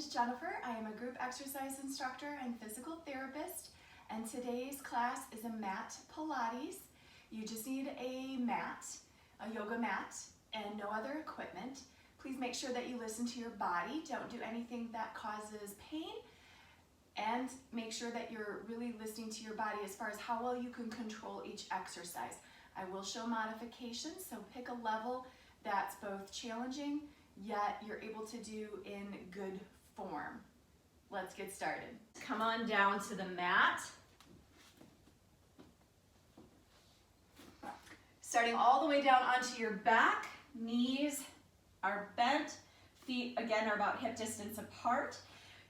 is Jennifer. I am a group exercise instructor and physical therapist, and today's class is a mat Pilates. You just need a mat, a yoga mat, and no other equipment. Please make sure that you listen to your body. Don't do anything that causes pain, and make sure that you're really listening to your body as far as how well you can control each exercise. I will show modifications, so pick a level that's both challenging yet you're able to do in good form. Let's get started. Come on down to the mat. Starting all the way down onto your back, knees are bent, feet again are about hip distance apart.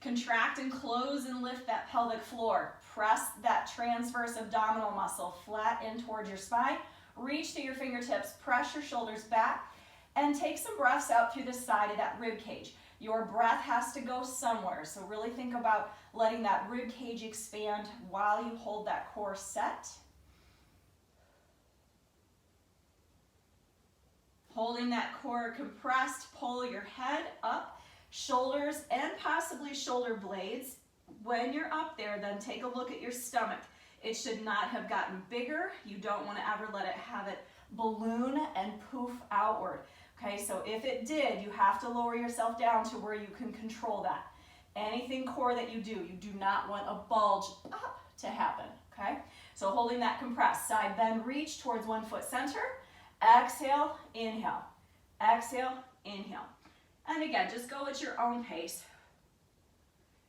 Contract and close and lift that pelvic floor. Press that transverse abdominal muscle flat in towards your spine. Reach through your fingertips, press your shoulders back, and take some breaths out through the side of that rib cage. Your breath has to go somewhere, so really think about letting that rib cage expand while you hold that core set. Holding that core compressed, pull your head up, shoulders and possibly shoulder blades. When you're up there, then take a look at your stomach. It should not have gotten bigger. You don't want to ever let it have it balloon and poof outward. Okay, so if it did, you have to lower yourself down to where you can control that. Anything core that you do not want a bulge up to happen, okay? So holding that compressed, side bend, reach towards 1 foot center. Exhale, inhale. Exhale, inhale. And again, just go at your own pace.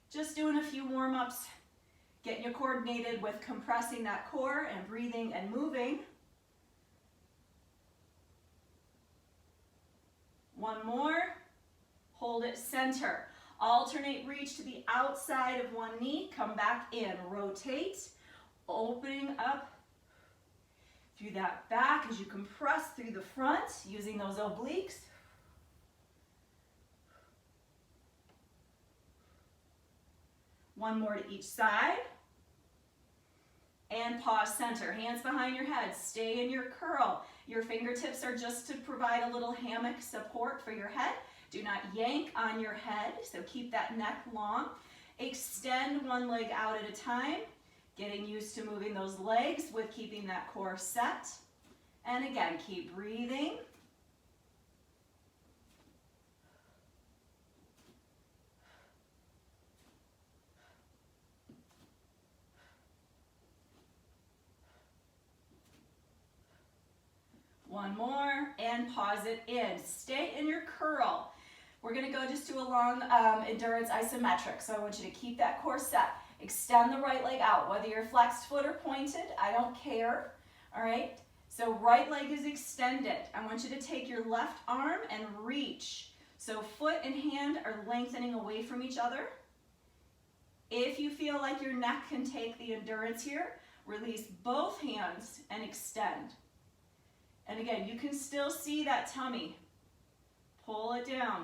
Just doing a few warm-ups, getting you coordinated with compressing that core and breathing and moving. One more, hold it center. Alternate reach to the outside of one knee, come back in, rotate, opening up through that back as you compress through the front, using those obliques. One more to each side. And pause center, hands behind your head, stay in your curl. Your fingertips are just to provide a little hammock support for your head. Do not yank on your head, so keep that neck long. Extend one leg out at a time, getting used to moving those legs with keeping that core set. And again, keep breathing. One more, and pause it in. Stay in your curl. We're gonna go just to a long endurance isometric, so I want you to keep that core set. Extend the right leg out, whether you're flexed foot or pointed, I don't care, all right? So right leg is extended. I want you to take your left arm and reach. So foot and hand are lengthening away from each other. If you feel like your neck can take the endurance here, release both hands and extend. And again, you can still see that tummy. Pull it down.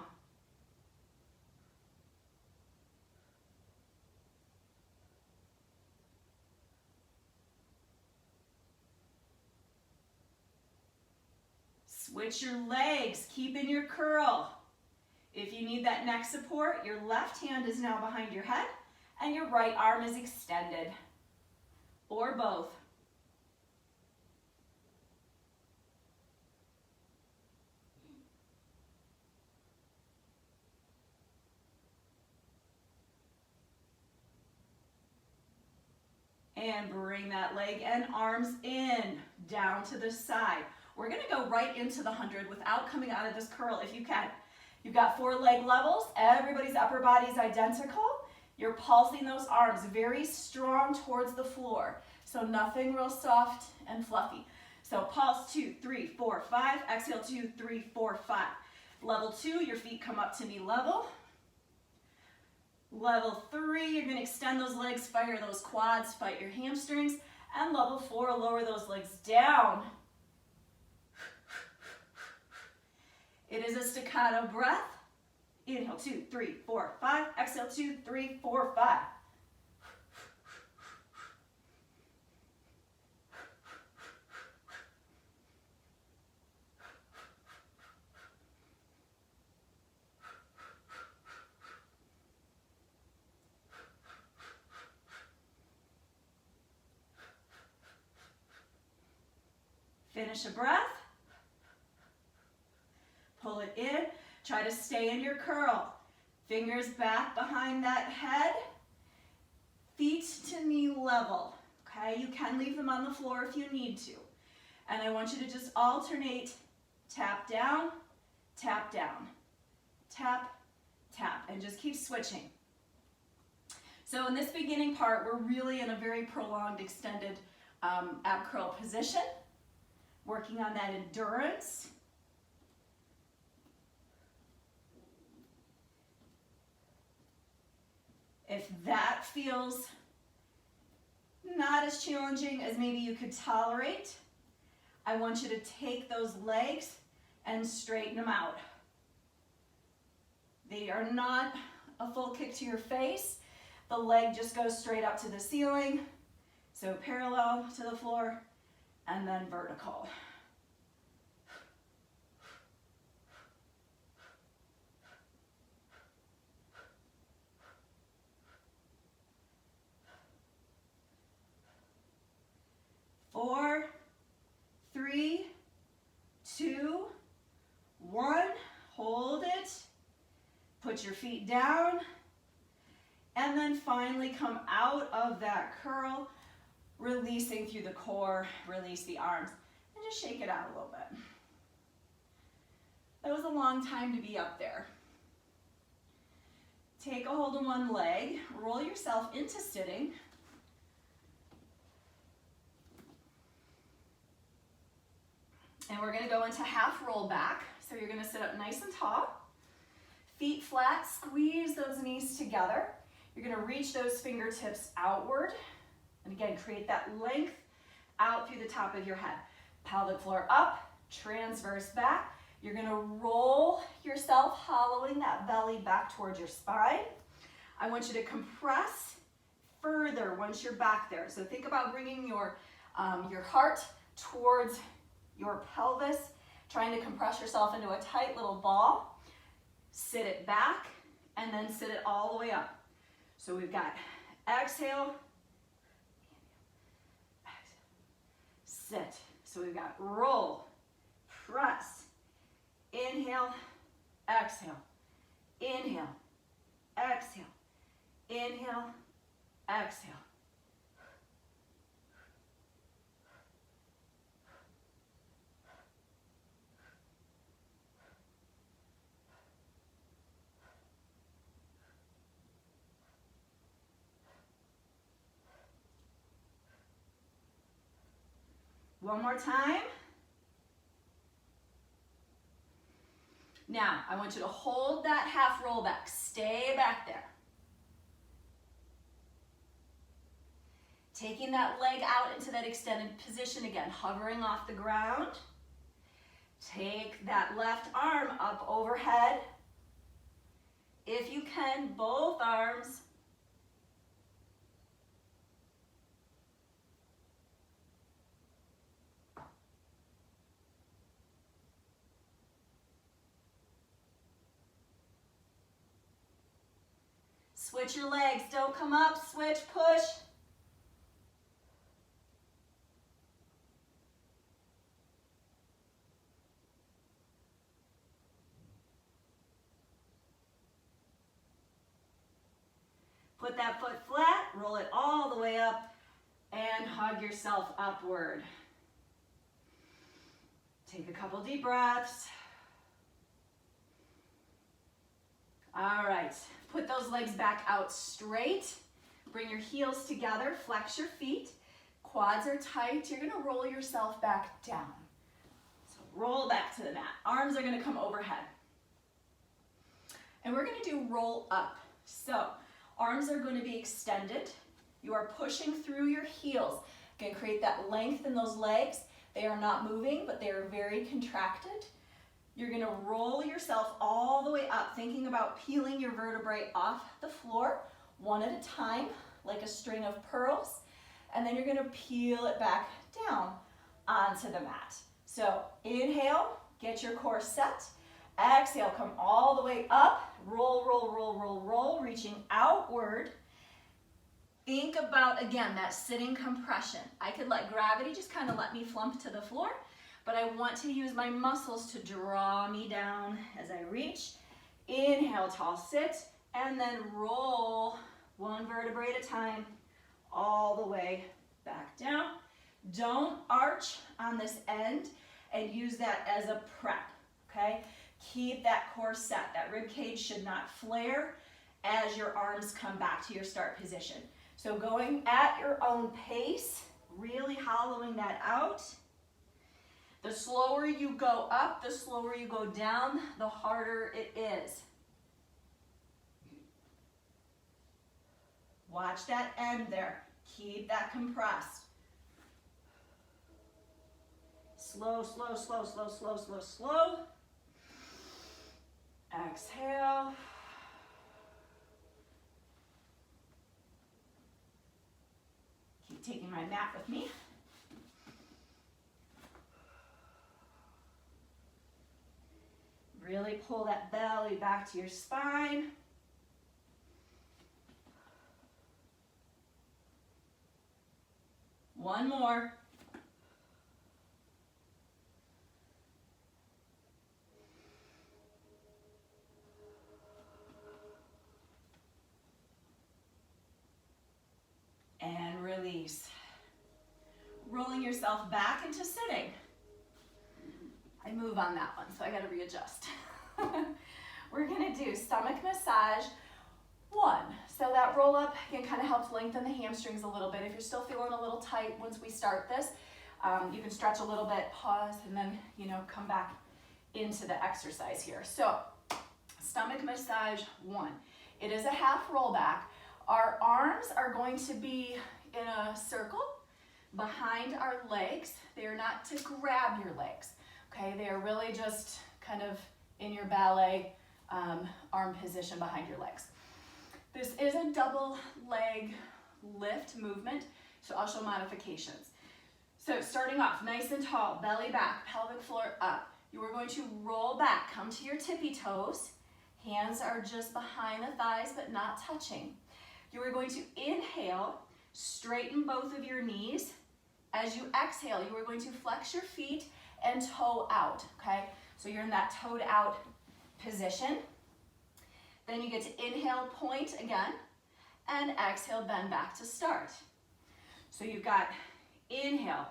Switch your legs, keeping your curl. If you need that neck support, your left hand is now behind your head and your right arm is extended, or both. And bring that leg and arms in, down to the side. We're gonna go right into the 100 without coming out of this curl if you can. You've got 4 leg levels, everybody's upper body is identical. You're pulsing those arms very strong towards the floor. So nothing real soft and fluffy. So pulse 2, 3, 4, 5, exhale 2, 3, 4, 5. Level 2, your feet come up to knee level. Level 3, you're gonna extend those legs, fire those quads, fight your hamstrings. And level 4, lower those legs down. It is a staccato breath. Inhale, 2, 3, 4, 5. Exhale, 2, 3, 4, 5. Finish a breath. Pull it in. Try to stay in your curl. Fingers back behind that head. Feet to knee level. Okay, you can leave them on the floor if you need to. And I want you to just alternate tap down, tap down, tap, tap, and just keep switching. So in this beginning part, we're really in a very prolonged, extended ab curl position, working on that endurance. If that feels not as challenging as maybe you could tolerate, I want you to take those legs and straighten them out. They are not a full kick to your face. The leg just goes straight up to the ceiling. So parallel to the floor and then vertical. Four, three, two, one. Hold it. Put your feet down. And then finally come out of that curl, releasing through the core, release the arms, and just shake it out a little bit. That was a long time to be up there. Take a hold of one leg, roll yourself into sitting. And we're gonna go into half roll back. So you're gonna sit up nice and tall. Feet flat, squeeze those knees together. You're gonna reach those fingertips outward. And again, create that length out through the top of your head. Pelvic floor up, transverse back. You're gonna roll yourself, hollowing that belly back towards your spine. I want you to compress further once you're back there. So think about bringing your heart towards your pelvis, trying to compress yourself into a tight little ball. Sit it back and then sit it all the way up. So we've got exhale, sit. So we've got roll, press, inhale, exhale, inhale, exhale, inhale, exhale. One more time. Now, I want you to hold that half roll back. Stay back there. Taking that leg out into that extended position again, hovering off the ground. Take that left arm up overhead. If you can, both arms. Switch your legs, don't come up, switch, push. Put that foot flat, roll it all the way up, and hug yourself upward. Take a couple deep breaths. All right. Put those legs back out straight. Bring your heels together, flex your feet. Quads are tight. You're gonna roll yourself back down. So roll back to the mat. Arms are gonna come overhead. And we're gonna do roll up. So arms are gonna be extended. You are pushing through your heels. You're gonna create that length in those legs. They are not moving, but they are very contracted. You're gonna roll yourself all the way up, thinking about peeling your vertebrae off the floor, one at a time, like a string of pearls. And then you're gonna peel it back down onto the mat. So inhale, get your core set. Exhale, come all the way up. Roll, roll, roll, roll, roll, reaching outward. Think about, again, that sitting compression. I could let gravity just kind of let me flump to the floor. but I want to use my muscles to draw me down as I reach. Inhale, tall sit, and then roll one vertebrae at a time all the way back down. Don't arch on this end and use that as a prep, okay? Keep that core set. That rib cage should not flare as your arms come back to your start position. So going at your own pace, really hollowing that out. The slower you go up, the slower you go down, the harder it is. Watch that end there. Keep that compressed. Slow, slow, slow, slow, slow, slow, slow. Exhale. Keep taking my mat with me. Really pull that belly back to your spine. One more. And release. Rolling yourself back into sitting. I move on that one, so I gotta readjust. We're gonna do stomach massage 1. So that roll up again kind of helps lengthen the hamstrings a little bit. If you're still feeling a little tight once we start this, you can stretch a little bit, pause, and then come back into the exercise here. So stomach massage 1. It is a half roll back. Our arms are going to be in a circle behind our legs. They are not to grab your legs, okay? They are really just kind of in your ballet arm position behind your legs. This is a double leg lift movement, so I'll show modifications. So starting off nice and tall, belly back, pelvic floor up. You are going to roll back, come to your tippy toes. Hands are just behind the thighs but not touching. You are going to inhale, straighten both of your knees. As you exhale, you are going to flex your feet and toe out, okay? So you're in that toed out position. Then you get to inhale, point again, and exhale, bend back to start. So you've got inhale,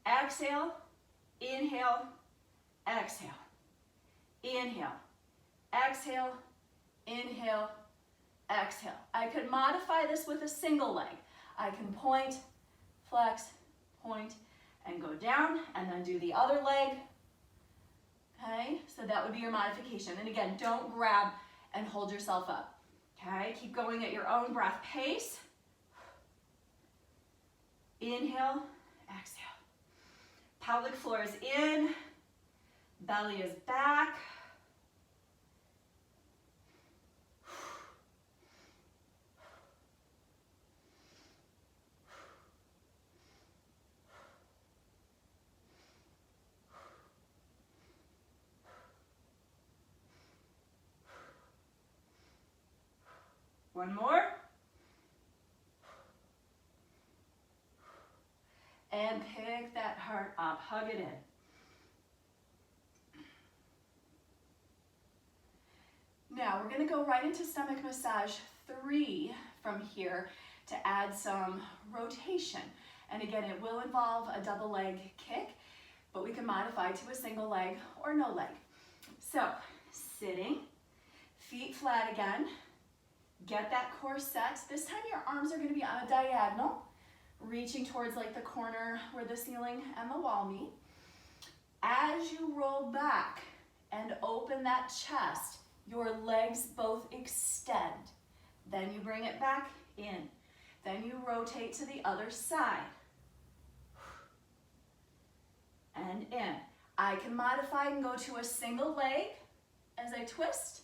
exhale, inhale, exhale, inhale, exhale, inhale, exhale. I could modify this with a single leg. I can point, flex, point, and go down, and then do the other leg. Okay, so that would be your modification. And again, don't grab and hold yourself up. Okay, keep going at your own breath pace. Inhale, exhale. Pelvic floor is in, belly is back. One more. And pick that heart up, hug it in. Now we're gonna go right into stomach massage 3 from here to add some rotation. And again, it will involve a double leg kick, but we can modify to a single leg or no leg. So, sitting, feet flat again. Get that core set. This time your arms are going to be on a diagonal, reaching towards like the corner where the ceiling and the wall meet. As you roll back and open that chest, your legs both extend. Then you bring it back in. Then you rotate to the other side. And in. I can modify and go to a single leg as I twist.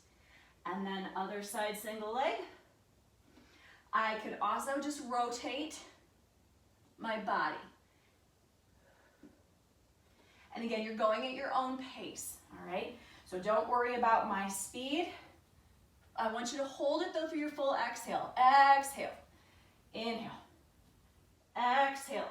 And then other side single leg. I could also just rotate my body. And again, you're going at your own pace, all right? So don't worry about my speed. I want you to hold it though for your full exhale. Exhale, inhale, exhale.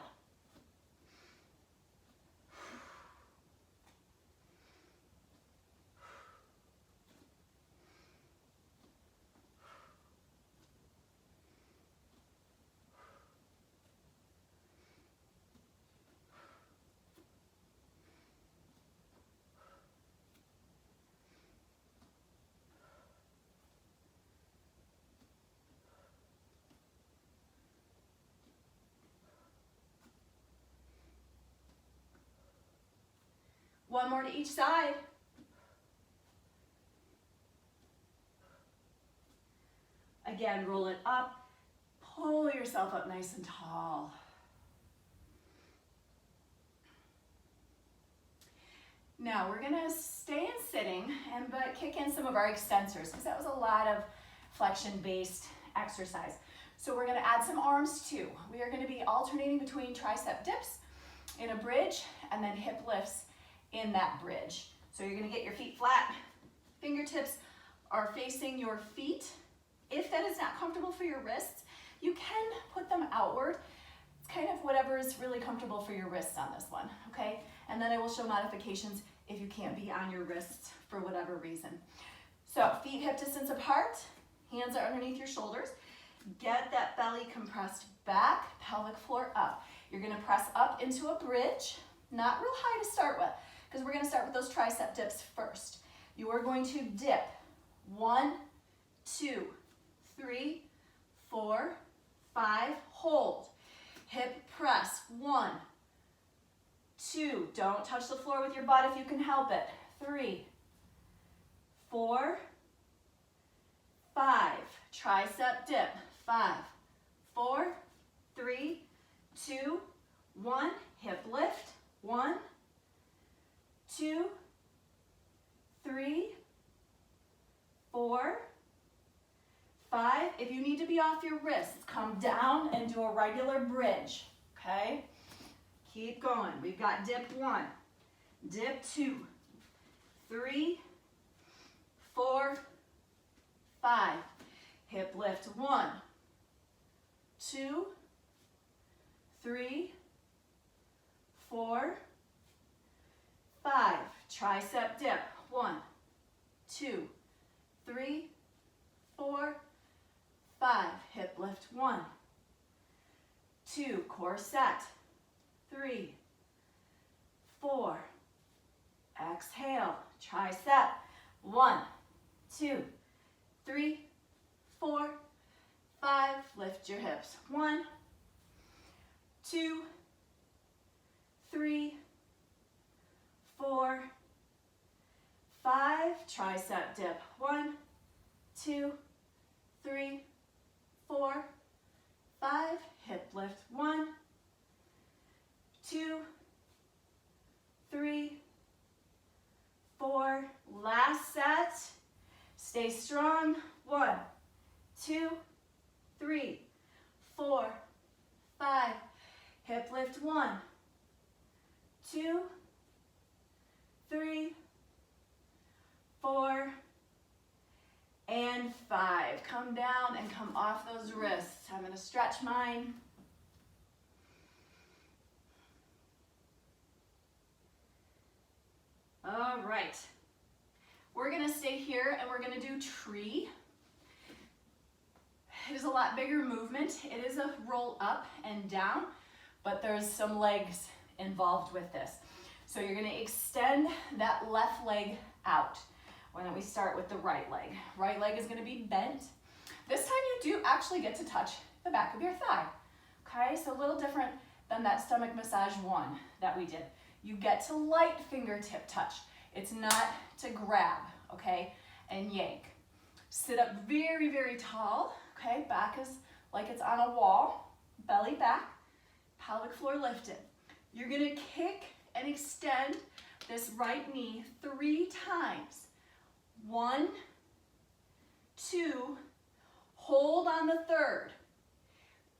One more to each side. Again, roll it up. Pull yourself up nice and tall. Now we're gonna stay in sitting but kick in some of our extensors because that was a lot of flexion-based exercise. So we're gonna add some arms too. We are gonna be alternating between tricep dips in a bridge and then hip lifts in that bridge. So you're gonna get your feet flat, fingertips are facing your feet. If that is not comfortable for your wrists, you can put them outward. It's kind of whatever is really comfortable for your wrists on this one, okay? And then I will show modifications if you can't be on your wrists for whatever reason. So feet hip distance apart, hands are underneath your shoulders. Get that belly compressed back, pelvic floor up. You're gonna press up into a bridge, not real high to start with, because we're gonna start with those tricep dips first. You are going to dip 1, 2, 3, 4, 5, hold. Hip press, 1, 2, don't touch the floor with your butt if you can help it. 3, 4, 5, tricep dip. 5, 4, 3, 2, 1, hip lift. 1, 2, 3, 4, 5. If you need to be off your wrists, come down and do a regular bridge, okay? Keep going. We've got dip 1, dip 2, 3, 4, 5. Hip lift 1, 2, 3, 4, 5. Tricep dip. 1, 2, 3, 4, 5. Hip lift 1, 2. Core set. 3, 4. Exhale. Tricep. 1, 2, 3, 4, 5. Lift your hips. 1, 2, 3, 4, 5. Tricep dip. 1, 2, 3, 4, 5. Hip lift. 1, 2, 3, 4. Last set. Stay strong. 1, 2, 3, 4, 5. Hip lift. 1, 2, 3, 4, and 5. Come down and come off those wrists. I'm going to stretch mine. All right. We're going to stay here and we're going to do tree. It is a lot bigger movement. It is a roll up and down, but there's some legs involved with this. So you're going to extend that left leg out. Why don't we start with the right leg? Right leg is going to be bent. This time you do actually get to touch the back of your thigh. Okay, so a little different than that stomach massage 1 that we did. You get to light fingertip touch. It's not to grab, okay, and yank. Sit up very, very tall, okay? Back is like it's on a wall, belly back, pelvic floor lifted. You're gonna kick and extend this right knee 3 times. 1, 2, hold on the 3rd.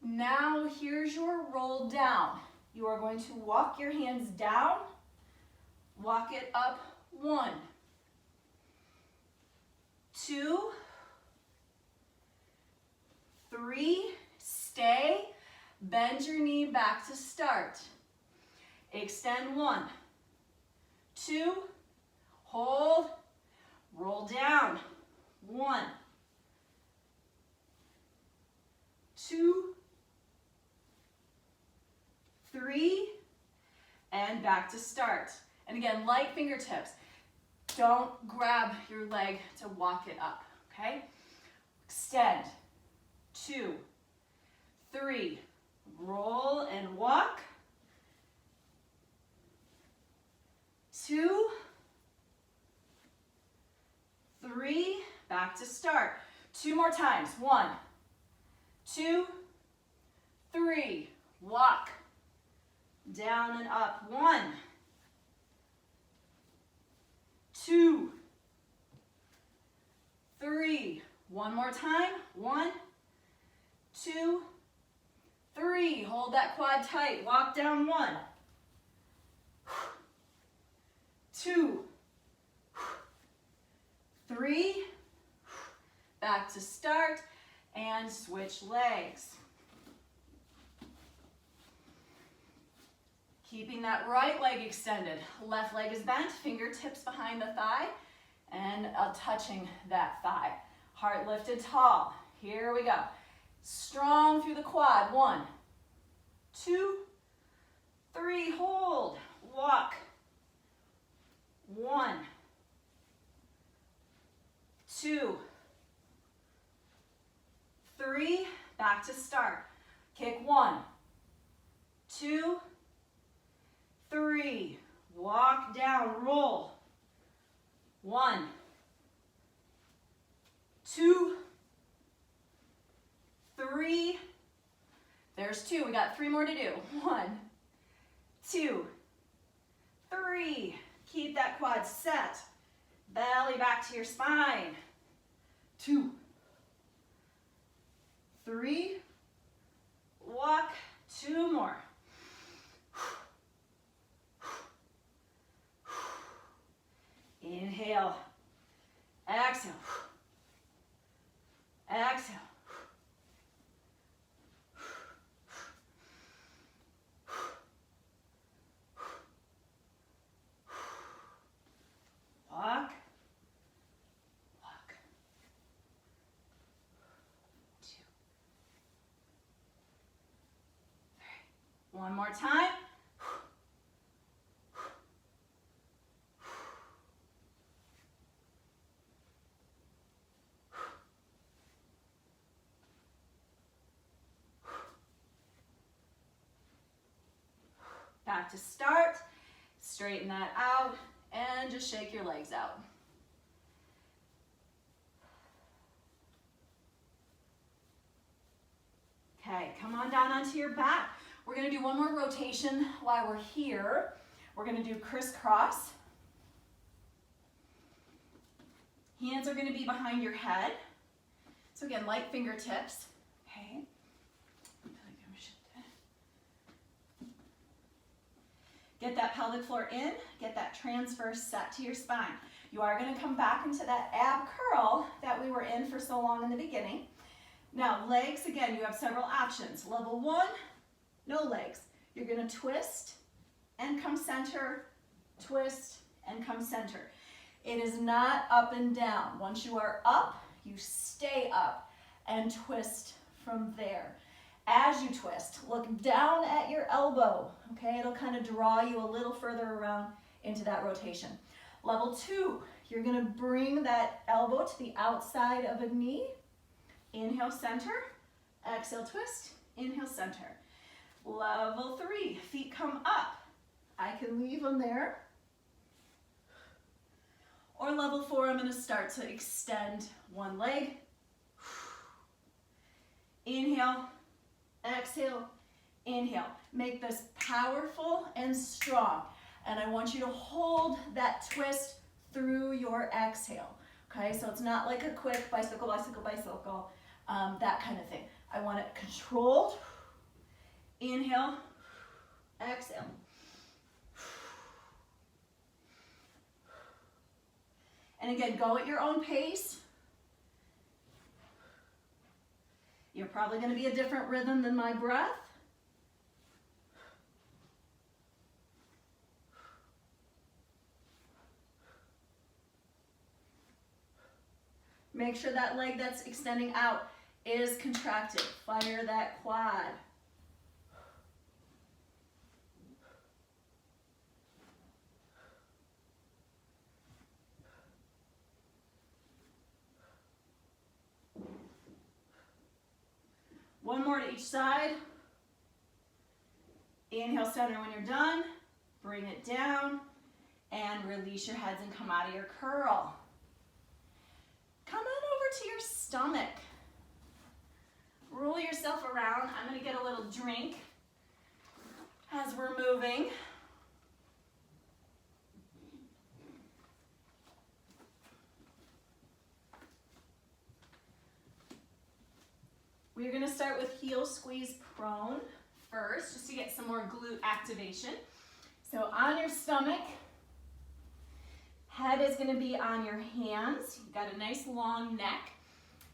Now here's your roll down. You are going to walk your hands down, walk it up. 1, 2, 3, stay, bend your knee back to start. Extend 1, 2, hold, roll down. 1, 2, 3, and back to start. And again, light fingertips. Don't grab your leg to walk it up, okay? Extend. 2, 3, roll and walk. 2, 3, back to start. 2 more times. 1, 2, 3. Walk. Down and up. 1, 2, 3. One more time. 1, 2, 3. Hold that quad tight. Walk down. 1, 2, 3. Back to start and switch legs. Keeping that right leg extended. Left leg is bent, fingertips behind the thigh, and touching that thigh. Heart lifted tall. Here we go. Strong through the quad. 1, 2, 3. Hold. Walk. 1, 2, 3. Back to start. Kick. 1, 2, 3. Walk down. Roll. 1, 2, 3. There's 2. We got 3 more to do. 1, 2, 3. Keep that quad set. Belly back to your spine. 2, 3. Walk. 2 more. Inhale. Exhale. Exhale. Walk. Walk. 2, 3. One more time. Back to start. Straighten that out and just shake your legs out. Okay, come on down onto your back. We're gonna do one more rotation while we're here. We're gonna do crisscross. Hands are gonna be behind your head. So again, light fingertips, okay? Get that pelvic floor in, get that transverse set to your spine. You are gonna come back into that ab curl that we were in for so long in the beginning. Now legs, again, you have several options. Level 1, no legs. You're gonna twist and come center, twist and come center. It is not up and down. Once you are up, you stay up and twist from there. As you twist, look down at your elbow, okay? It'll kind of draw you a little further around into that rotation. Level 2, you're gonna bring that elbow to the outside of a knee. Inhale, center. Exhale, twist. Inhale, center. Level 3, feet come up. I can leave them there. Or level 4, I'm gonna start to extend one leg. Inhale. Exhale, inhale. Make this powerful and strong. And I want you to hold that twist through your exhale. Okay, so it's not like a quick bicycle, bicycle, bicycle, that kind of thing. I want it controlled. Inhale, exhale. And again, go at your own pace. You're probably going to be a different rhythm than my breath. Make sure that leg that's extending out is contracted. Fire that quad. One more to each side. Inhale, center when you're done. Bring it down. and release your heads and come out of your curl. Come on over to your stomach. Roll yourself around. I'm going to get a little drink as we're moving. We're going to start with heel squeeze prone first, just to get some more glute activation. So on your stomach, head is going to be on your hands. You've got a nice long neck.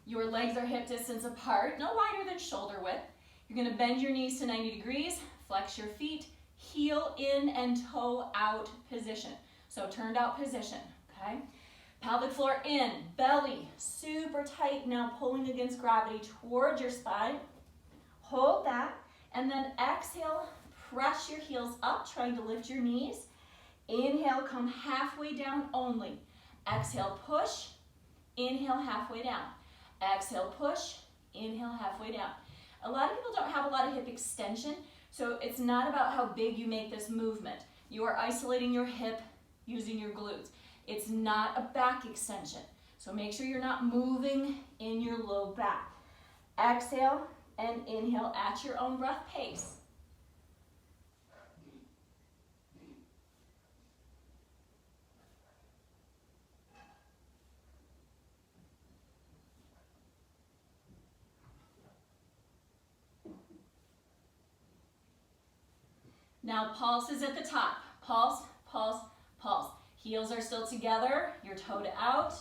Your legs are hip distance apart, no wider than shoulder width. You're going to bend your knees to 90 degrees, flex your feet, heel in and toe out position. So turned out position, okay? Pelvic floor in, belly super tight, now pulling against gravity towards your spine. Hold that, and then exhale, press your heels up, trying to lift your knees. Inhale, come halfway down only. Exhale, push, inhale, halfway down. Exhale, push, inhale, halfway down. A lot of people don't have a lot of hip extension, so it's not about how big you make this movement. You are isolating your hip using your glutes. It's not a back extension, so make sure you're not moving in your low back. Exhale and inhale at your own breath pace. Now pulse is at the top. Pulse, pulse, pulse. Heels are still together, you're toed out.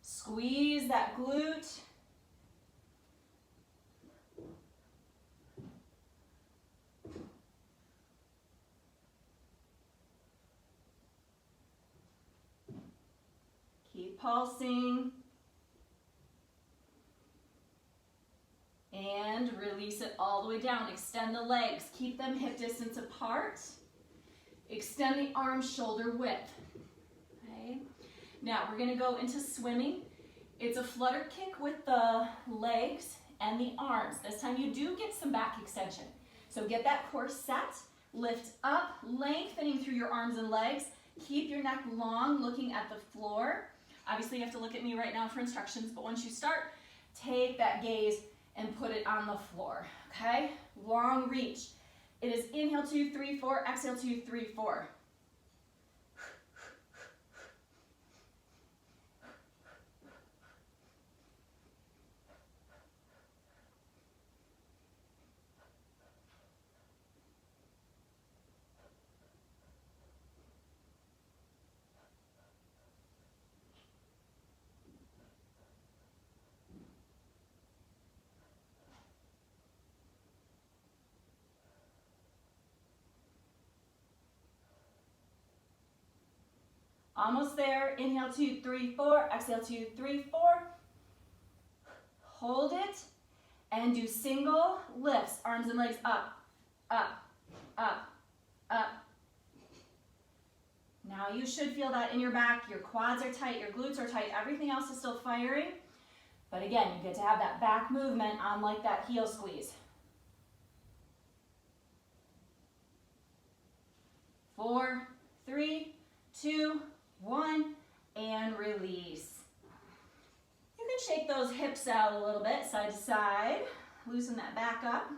Squeeze that glute. Keep pulsing. And release it all the way down. Extend the legs. Keep them hip distance apart. Extend the arms shoulder width. Okay. Now we're going to go into swimming. It's a flutter kick with the legs and the arms. This time you do get some back extension. So get that core set. Lift up, lengthening through your arms and legs. Keep your neck long, looking at the floor. Obviously you have to look at me right now for instructions, but once you start, take that gaze and put it on the floor, okay? Long reach. It is inhale 2, 3, 4, exhale 2, 3, 4. Almost there. Inhale 2, 3, 4. Exhale 2, 3, 4. Hold it and do single lifts. Arms and legs up, up, up, up. Now you should feel that in your back. Your quads are tight, your glutes are tight. Everything else is still firing. But again, you get to have that back movement on like that heel squeeze. 4, 3, 2, 1, and release. You can shake those hips out a little bit, side to side. Loosen that back up.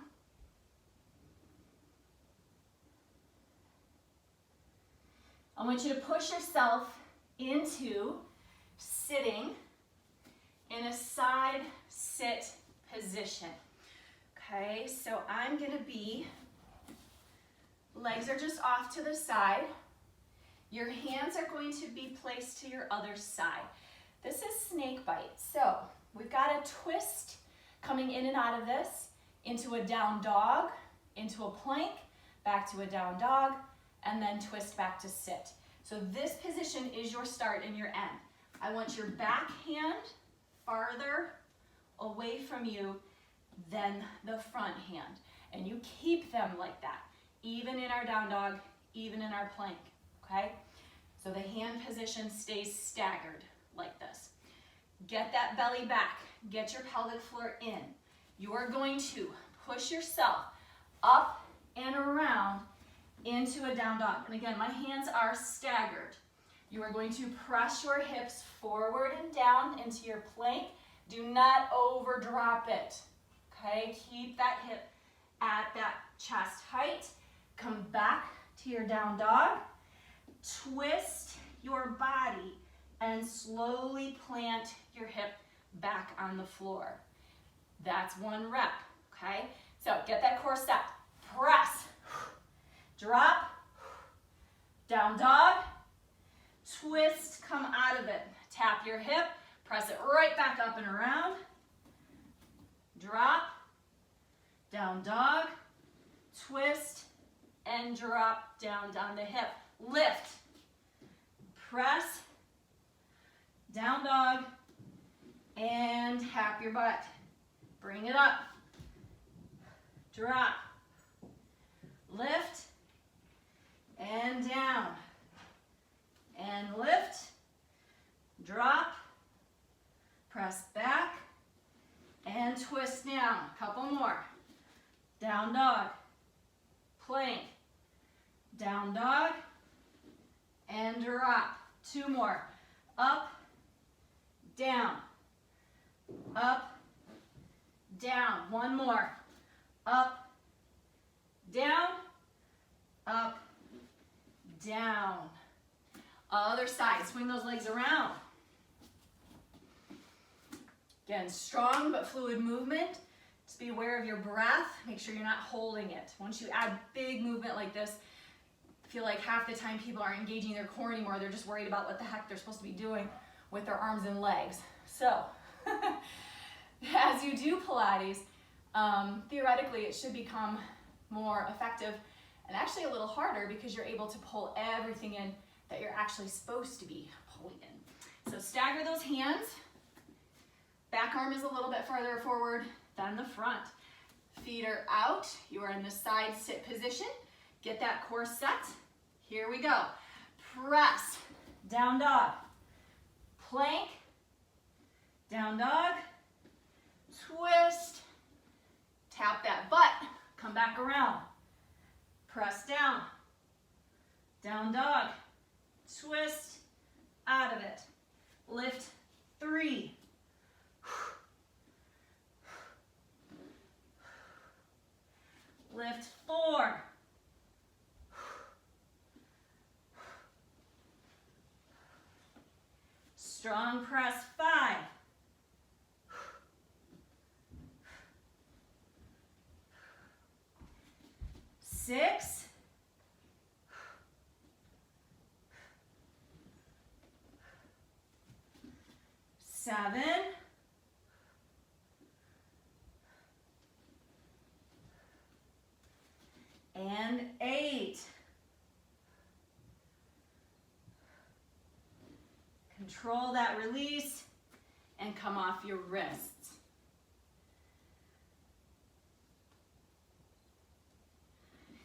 I want you to push yourself into sitting in a side sit position. Okay, so I'm gonna be, legs are just off to the side. Your hands are going to be placed to your other side. This is snake bite. So we've got a twist coming in and out of this into a down dog, into a plank, back to a down dog, and then twist back to sit. So this position is your start and your end. I want your back hand farther away from you than the front hand. And you keep them like that, even in our down dog, even in our plank, okay? So the hand position stays staggered like this. Get that belly back, get your pelvic floor in. You are going to push yourself up and around into a down dog. And again, my hands are staggered. You are going to press your hips forward and down into your plank. Do not overdrop it, okay? Keep that hip at that chest height. Come back to your down dog. Twist your body and slowly plant your hip back on the floor. That's one rep, okay? So get that core set. Press, drop, down dog, twist, come out of it. Tap your hip, press it right back up and around. Drop, down dog, twist, and drop down the hip. Lift, press, down dog, and tap your butt. Bring it up, drop, lift, and down, and lift, drop, press back, and twist down. Couple more. Down dog, plank, down dog, and drop. Two more. Up, down, up, down. One more. Up, down, up, down. Other side. Swing those legs around. Again, strong but fluid movement. Just be aware of your breath. Make sure you're not holding it. Once you add big movement like this, I feel like half the time people aren't engaging their core anymore. They're just worried about what the heck they're supposed to be doing with their arms and legs. So, as you do Pilates, theoretically it should become more effective and actually a little harder because you're able to pull everything in that you're actually supposed to be pulling in. So stagger those hands. Back arm is a little bit farther forward than the front. Feet are out. You are in the side sit position. Get that core set. Here we go. Press, down dog, plank, down dog, twist, tap that butt, come back around, press down, down dog, twist, out of it, lift 3, lift 4, strong press 5, 6, 7, and 8. Control that release and come off your wrists.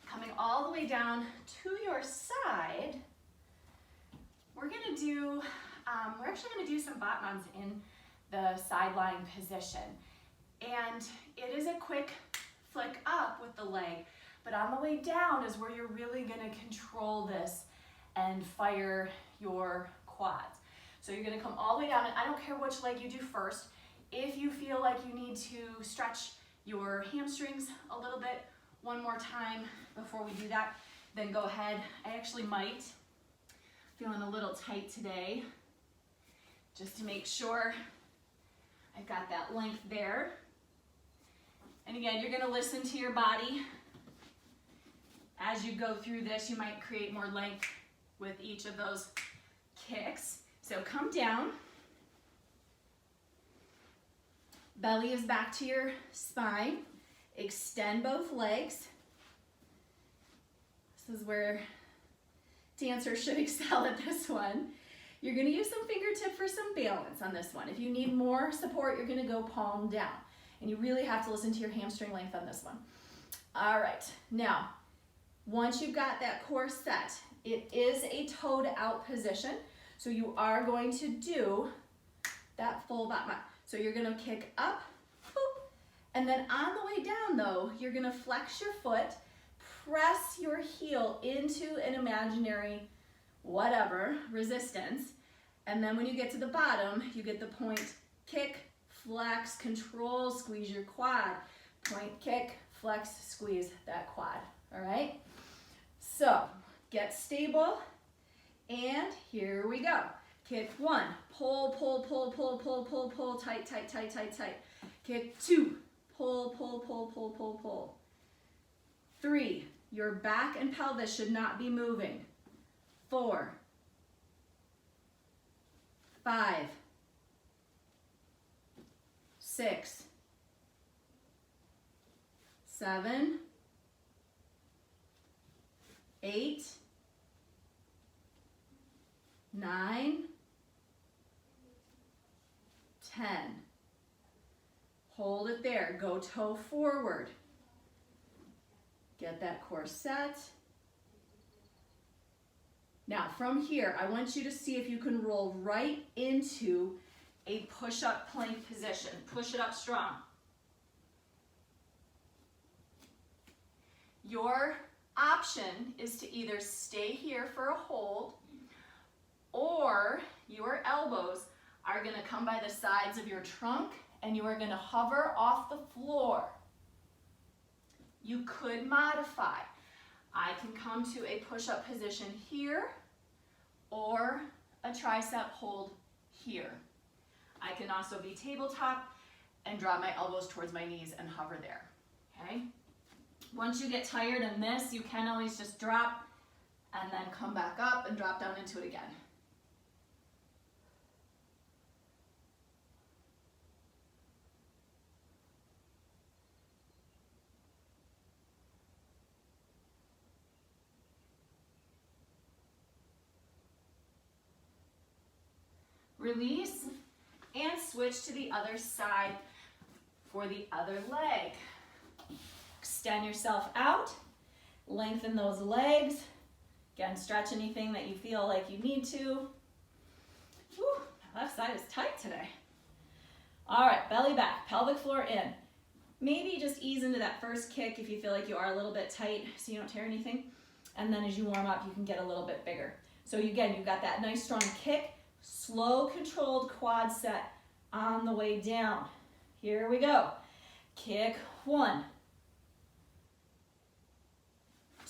Coming all the way down to your side, we're actually gonna do some Batmans in the side lying position. And it is a quick flick up with the leg, but on the way down is where you're really gonna control this and fire your quads. So you're gonna come all the way down, and I don't care which leg you do first. If you feel like you need to stretch your hamstrings a little bit one more time before we do that, then go ahead. I actually might. Feeling a little tight today, just to make sure I've got that length there. And again, you're gonna listen to your body. As you go through this, you might create more length with each of those kicks. So come down. Belly is back to your spine. Extend both legs. This is where dancers should excel at this one. You're gonna use some fingertip for some balance on this one. If you need more support, you're gonna go palm down. And you really have to listen to your hamstring length on this one. All right, now, once you've got that core set, it is a toed out position. So you are going to do that full Batman. So you're gonna kick up, boop, and then on the way down though, you're gonna flex your foot, press your heel into an imaginary whatever, resistance. And then when you get to the bottom, you get the point, kick, flex, control, squeeze your quad. Point, kick, flex, squeeze that quad, all right? So get stable, and here we go. Kick 1, pull, pull, pull, pull, pull, pull, pull, tight, tight, tight, tight, tight. Kick 2, pull, pull, pull, pull, pull, pull. 3, your back and pelvis should not be moving. 4, 5, 6, 7, 8, 9, 10. Hold it there. Go toe forward. Get that core set. Now from here, I want you to see if you can roll right into a push-up plank position. Push it up strong. Your option is to either stay here for a hold, or your elbows are going to come by the sides of your trunk and you are going to hover off the floor. You could modify. I can come to a push-up position here or a tricep hold here. I can also be tabletop and drop my elbows towards my knees and hover there, okay? Once you get tired in this, you can always just drop and then come back up and drop down into it again. Release and switch to the other side for the other leg. Extend yourself out, lengthen those legs. Again, stretch anything that you feel like you need to. Whew, my left side is tight today. All right, belly back, pelvic floor in. Maybe just ease into that first kick if you feel like you are a little bit tight so you don't tear anything. And then as you warm up, you can get a little bit bigger. So again, you've got that nice strong kick, slow controlled quad set on the way down. Here we go. Kick 1,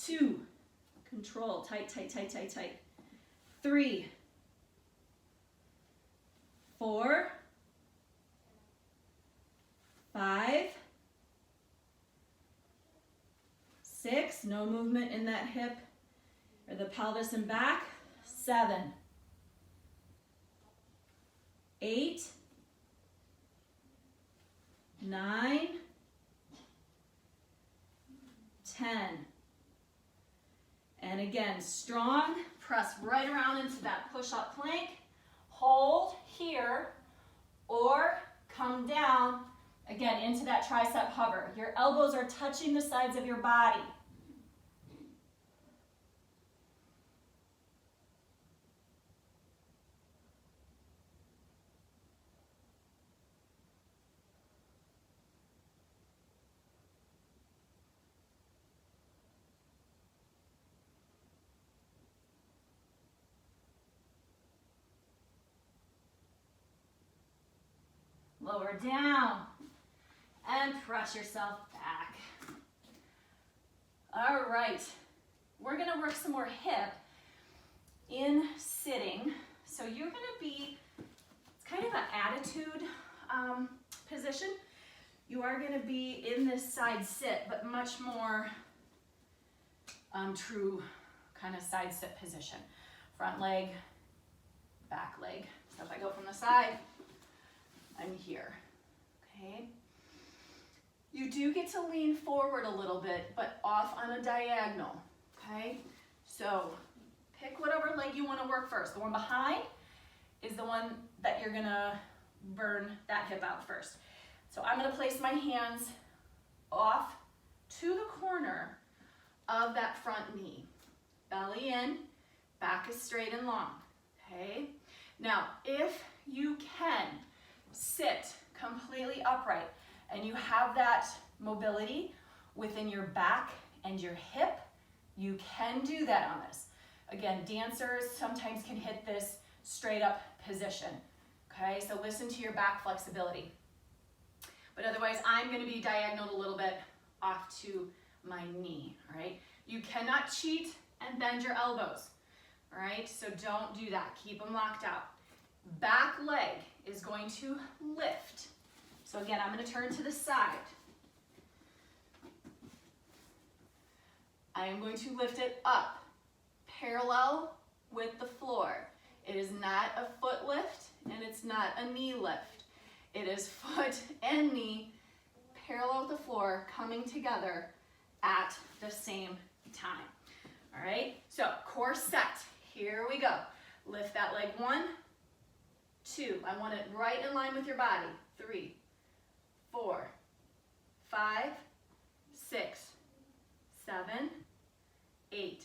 2, control, tight, tight, tight, tight, tight. 3, 4, 5, 6, no movement in that hip or the pelvis and back. 7, 8, 9, 10. And again, strong, press right around into that push-up plank. Hold here or come down, again, into that tricep hover. Your elbows are touching the sides of your body. Lower down and press yourself back. All right, we're gonna work some more hip in sitting. So you're gonna be, it's kind of an attitude position. You are gonna be in this side sit, but much more true kind of side sit position. Front leg, back leg. So if I go from the side, I'm here, okay? You do get to lean forward a little bit, but off on a diagonal, okay? So pick whatever leg you wanna work first. The one behind is the one that you're gonna burn that hip out first. So I'm gonna place my hands off to the corner of that front knee. Belly in, back is straight and long, okay? Now, if you can, sit completely upright and you have that mobility within your back and your hip, you can do that on this. Again, dancers sometimes can hit this straight up position. Okay, so listen to your back flexibility. But otherwise, I'm going to be diagonal a little bit off to my knee, all right? You cannot cheat and bend your elbows, all right? So don't do that. Keep them locked out. Back leg is going to lift. So again, I'm going to turn to the side. I am going to lift it up, parallel with the floor. It is not a foot lift and it's not a knee lift. It is foot and knee parallel with the floor coming together at the same time. All right, so core set. Here we go. Lift that leg 1, 2. I want it right in line with your body. 3, 4, 5, 6, 7, 8,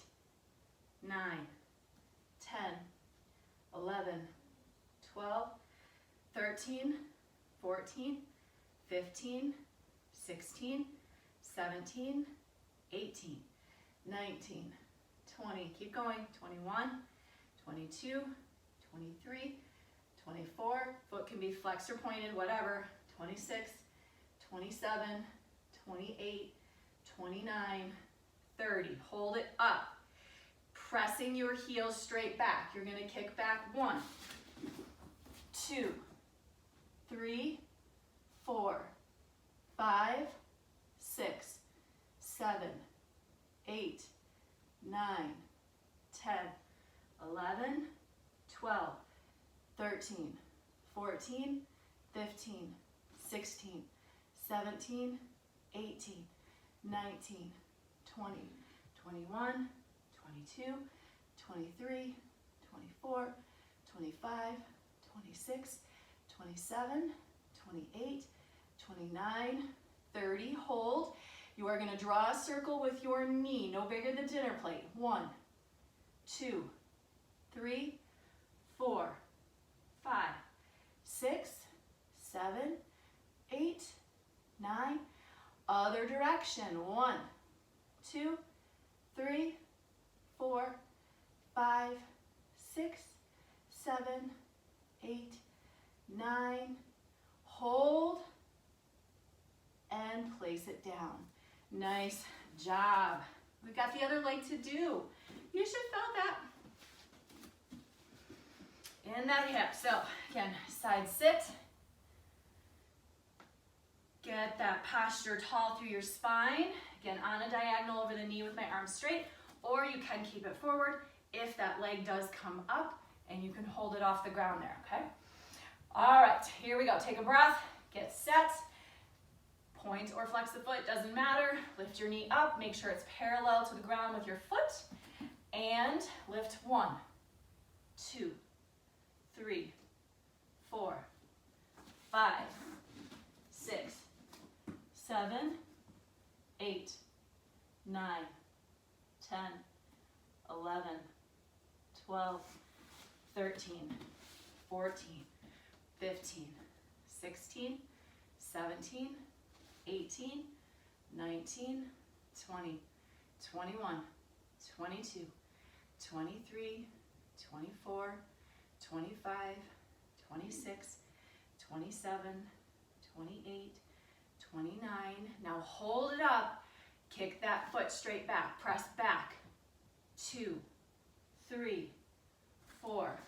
9, 10, 11, 12, 13, 14, 15, 16, 17, 18, 19, 20, keep going, 21, 22, 23, 24, foot can be flexed or pointed, whatever, 26, 27, 28, 29, 30. Hold it up. Pressing your heels straight back. You're going to kick back 1, 2, 3, 4, 5, 6, 7, 8, 9, 10, 11, 12, 13, 14, 15, 16, 17, 18, 19, 20, 21, 22, 23, 24, 25, 26, 27, 28, 29, 30. Hold. You are going to draw a circle with your knee, no bigger than dinner plate. 1, 2, 3, 4, 5, 6, 7, 8, 9. Other direction. 1, 2, 3, 4, 5, 6, 7, 8, 9. Hold and place it down. Nice job. We've got the other leg to do. You should feel that in that hip. So again, side sit. Get that posture tall through your spine. Again, on a diagonal over the knee with my arms straight, or you can keep it forward if that leg does come up, and you can hold it off the ground there, okay? All right, here we go. Take a breath, get set. Point or flex the foot, doesn't matter. Lift your knee up, make sure it's parallel to the ground with your foot, and lift 1, 2, 3, 4, 5, 6, 7, 8, 9, 10, 11, 12, 13, 14, 15, 16, 17, 18, 19, 20, 21, 22, 23, 24, 25, 26, 27, 28, 29. Now hold it up. Kick that foot straight back. Press back. 2, 3, 4,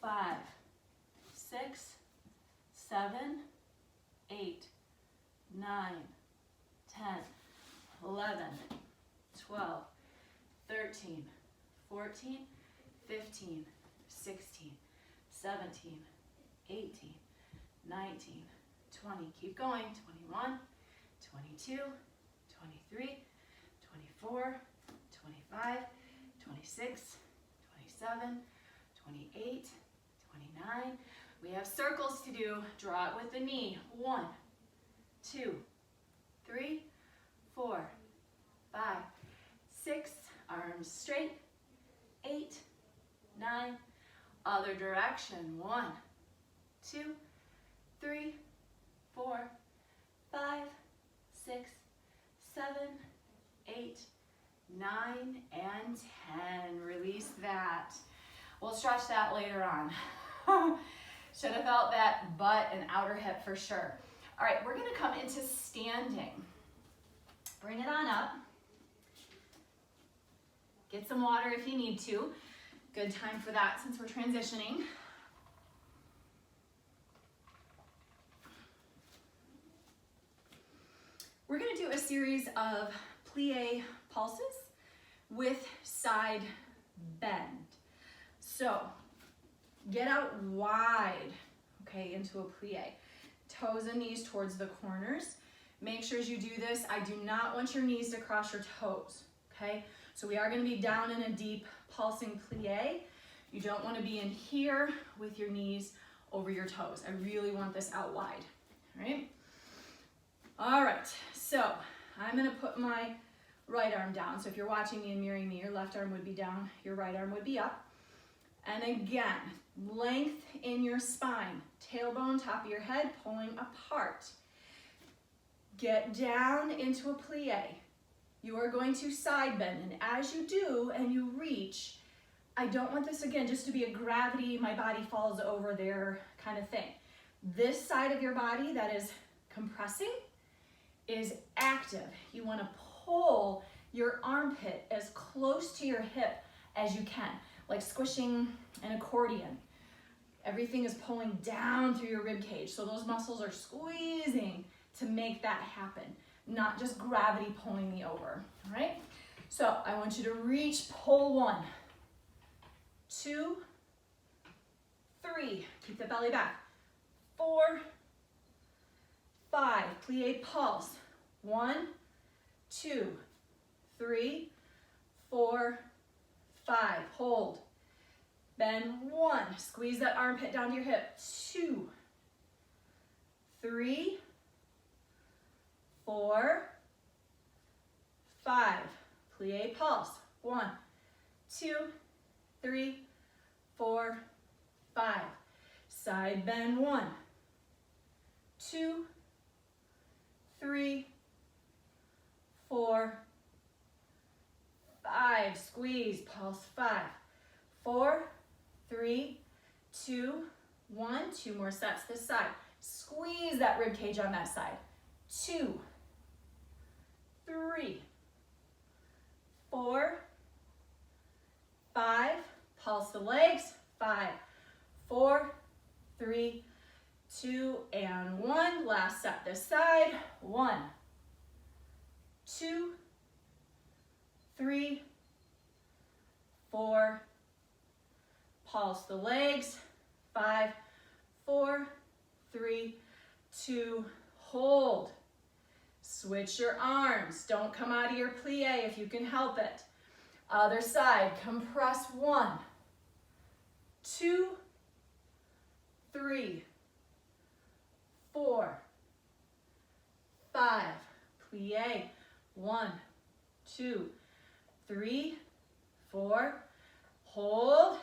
5, 6, 7, 8, 9, 10, 11, 12, 13, 14, 15, 16, 17, 18, 19, 20. Keep going. 21, 22, 23, 24, 25, 26, 27, 28, 29. We have circles to do. Draw it with the knee. 1, 2, 3, 4, 5, 6. Arms straight. 8, 9. Other direction. 1, 2, 3, 4, 5, 6, 7, 8, 9, and 10. Release that. We'll stretch that later on. Should have felt that butt and outer hip for sure. All right, we're gonna come into standing. Bring it on up. Get some water if you need to. Good time for that since we're transitioning. We're gonna do a series of plie pulses with side bend. So get out wide, okay, into a plie. Toes and knees towards the corners. Make sure as you do this, I do not want your knees to cross your toes, okay? So we are gonna be down in a deep pulsing plie. You don't wanna be in here with your knees over your toes. I really want this out wide, all right? All right, so I'm gonna put my right arm down. So if you're watching me and mirroring me, your left arm would be down, your right arm would be up. And again, length in your spine, tailbone, top of your head, pulling apart. Get down into a plie. You are going to side bend, and as you do and you reach, I don't want this again just to be a gravity, my body falls over there kind of thing. This side of your body that is compressing is active. You want to pull your armpit as close to your hip as you can, like squishing an accordion. Everything is pulling down through your rib cage, so those muscles are squeezing to make that happen, not just gravity pulling me over, all right? So I want you to reach, pull 1, 2, 3, keep the belly back, 4, 5, plie pulse, 1, 2, 3, 4, 5, hold, bend 1, squeeze that armpit down to your hip, 2, 3, 4, 5, plie pulse, 1, 2, 3, 4, 5, side bend 1, 2, 3, 4, 5, squeeze, pulse 5, 4, 3, 2, 1, 2 more sets this side. Squeeze that rib cage on that side. 2, 3, 4, 5, pulse the legs, 5, 4, 3, 2, and 1. Last set this side. 1, 2, 3, 4, pulse the legs, 5, 4, 3, 2, hold. Switch your arms. Don't come out of your plie if you can help it. Other side, compress 1, 2, 3, 4, 5, plie, 1, 2, 3, 4, hold,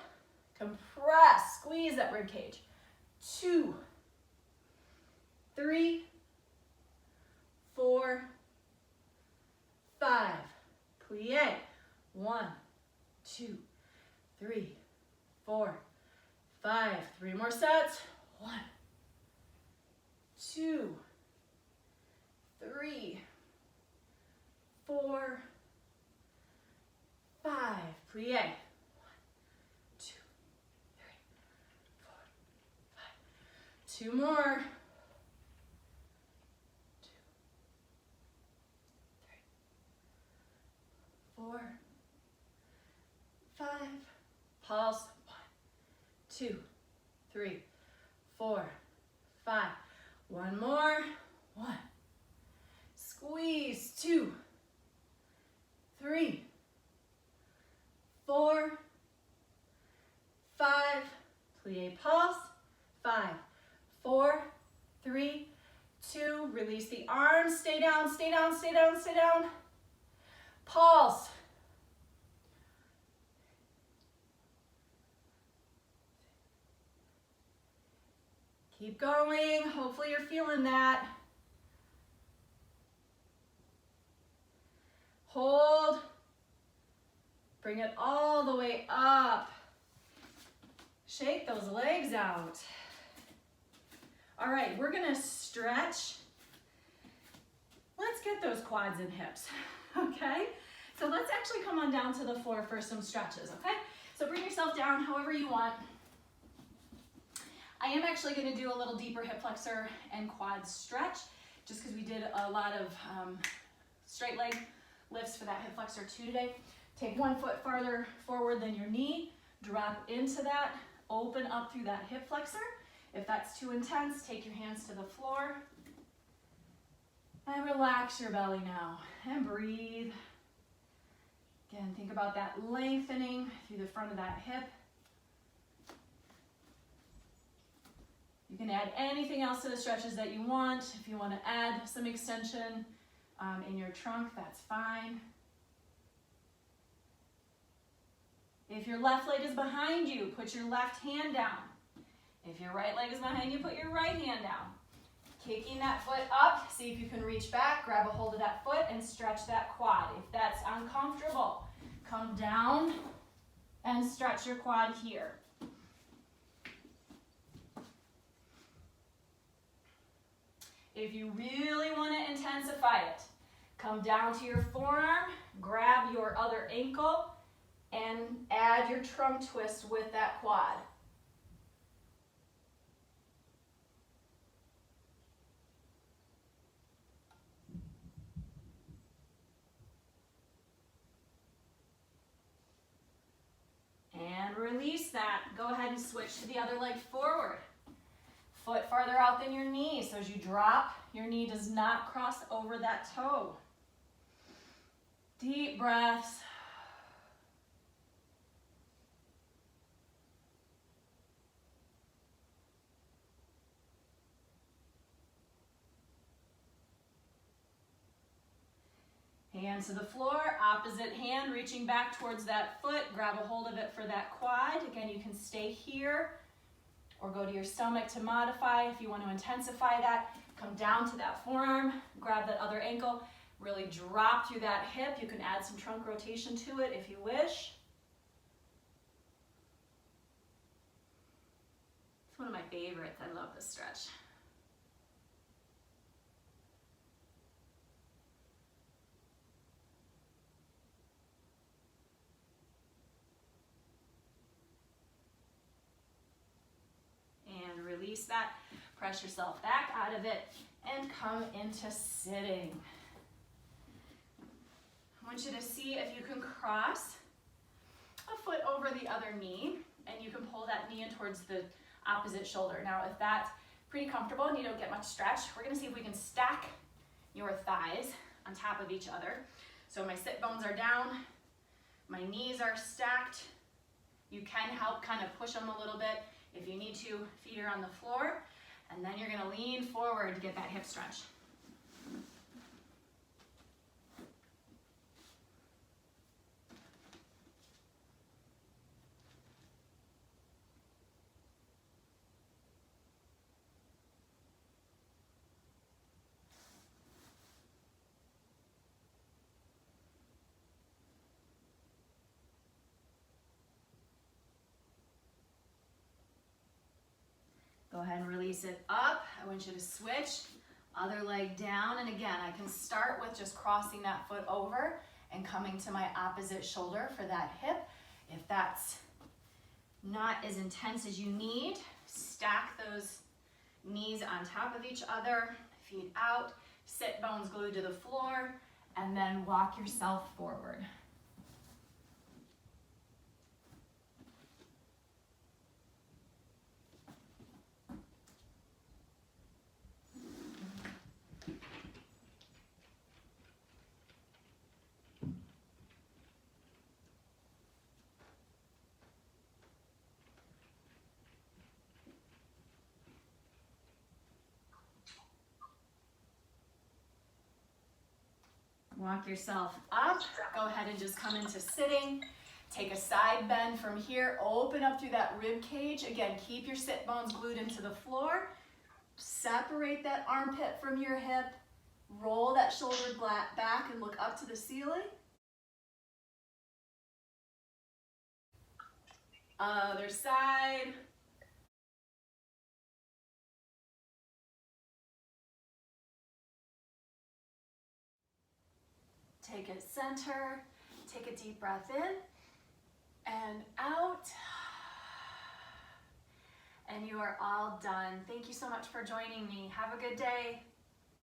compress, squeeze that rib cage, 2, 3, 4, 5, plie, 1, 2, 3, 4, 5, 3 more sets, 1, 2, 3, 4, 5, plie, 1, 2, 3, 4, 5, 2 more, 2, 3, 4, 5, pulse, 1, 2, 3, 4, 5, 1 more, 1, squeeze, 2, 3, 4, 5, plie pulse, 5, 4, 3, 2, release the arms, stay down, stay down, stay down, stay down, pulse, keep going, hopefully you're feeling that. Hold, Bring it all the way up. Shake those legs out. All right, we're gonna stretch. Let's get those quads and hips, okay? So let's actually come on down to the floor for some stretches, okay? So bring yourself down however you want. I am actually gonna do a little deeper hip flexor and quad stretch, just because we did a lot of straight leg lifts for that hip flexor too today. Take one foot farther forward than your knee, drop into that, open up through that hip flexor. If that's too intense, take your hands to the floor and relax your belly now and breathe. Again, think about that lengthening through the front of that hip. You can add anything else to the stretches that you want. If you want to add some extension in your trunk, that's fine. If your left leg is behind you, put your left hand down. If your right leg is behind you, put your right hand down. Kicking that foot up, see if you can reach back, grab a hold of that foot and stretch that quad. If that's uncomfortable, come down and stretch your quad here. If you really want to intensify it, come down to your forearm, grab your other ankle, and add your trunk twist with that quad. And release that. Go ahead and switch to the other leg forward. Foot farther out than your knee, so as you drop, your knee does not cross over that toe. Deep breaths. Hands to the floor, opposite hand reaching back towards that foot. Grab a hold of it for that quad. Again, you can stay here or go to your stomach to modify. If you want to intensify that, come down to that forearm, grab that other ankle, really drop through that hip. You can add some trunk rotation to it if you wish. It's one of my favorites. I love this stretch. And release that. Press yourself back out of it and come into sitting. I want you to see if you can cross a foot over the other knee, and you can pull that knee in towards the opposite shoulder. Now, if that's pretty comfortable and you don't get much stretch, we're gonna see if we can stack your thighs on top of each other. So my sit bones are down, my knees are stacked. You can help kind of push them a little bit. If you need to, feet are on the floor, and then you're gonna lean forward to get that hip stretch. Go ahead and release it up. I want you to switch, other leg down. And again, I can start with just crossing that foot over and coming to my opposite shoulder for that hip. If that's not as intense as you need, stack those knees on top of each other, feet out, sit bones glued to the floor, and then walk yourself forward. Walk yourself up. Go ahead and just come into sitting. Take a side bend from here. Open up through that rib cage. Again, keep your sit bones glued into the floor. Separate that armpit from your hip. Roll that shoulder back and look up to the ceiling. Other side. Take it center, take a deep breath in and out. And you are all done. Thank you so much for joining me. Have a good day.